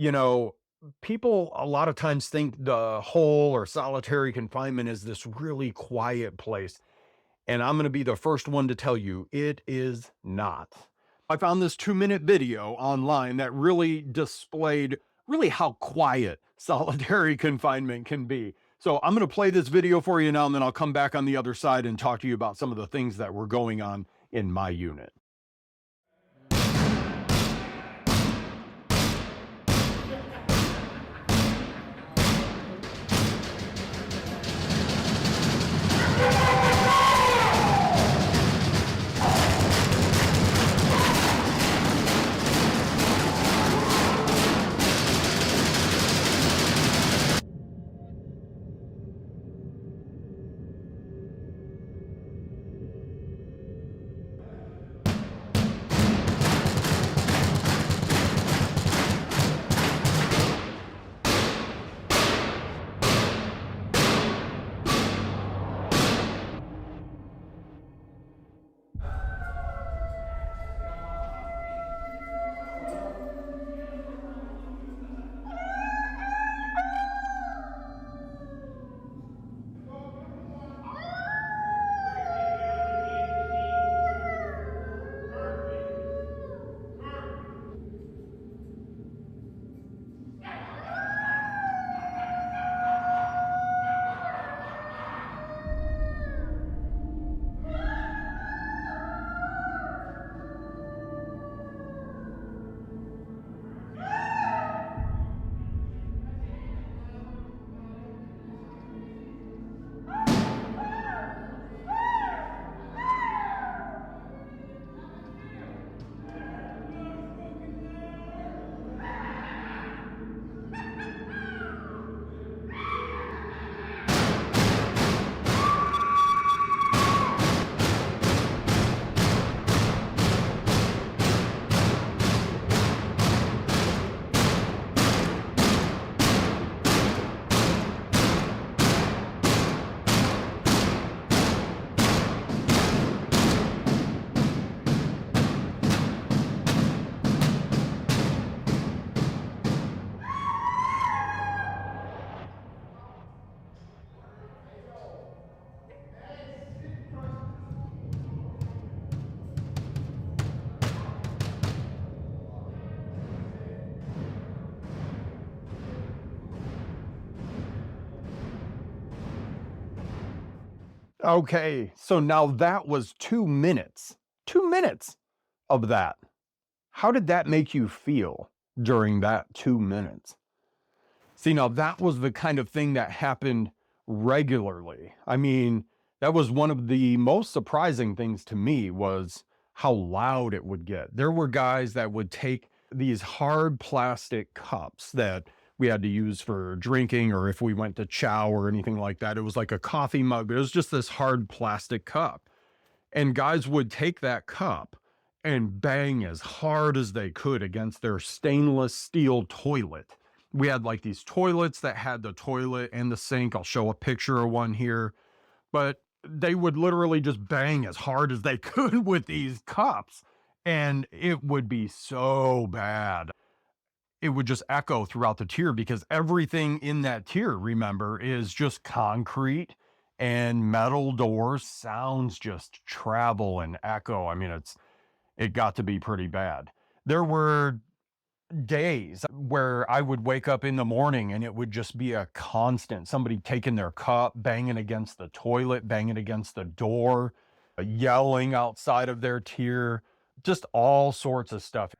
You know, people a lot of times think the whole or solitary confinement is this really quiet place. And I'm going to be the first one to tell you it is not. I found this 2-minute video online that really displayed really how quiet solitary confinement can be. So I'm going to play this video for you now, and then I'll come back on the other side and talk to you about some of the things that were going on in my unit. Okay, so now that was 2 minutes. 2 minutes of that. How did that make you feel during that 2 minutes? See, now that was the kind of thing that happened regularly. I mean, that was one of the most surprising things to me was how loud it would get. There were guys that would take these hard plastic cups that we had to use for drinking or if we went to chow or anything like that. It was like a coffee mug, but it was just this hard plastic cup. And guys would take that cup and bang as hard as they could against their stainless steel toilet. We had like these toilets that had the toilet and the sink. I'll show a picture of one here, but they would literally just bang as hard as they could with these cups. And it would be so bad. It would just echo throughout the tier because everything in that tier, remember, is just concrete and metal doors. Sounds just travel and echo. I mean, it got to be pretty bad. There were days where I would wake up in the morning and it would just be a constant somebody taking their cup, banging against the toilet, banging against the door, yelling outside of their tier, just all sorts of stuff.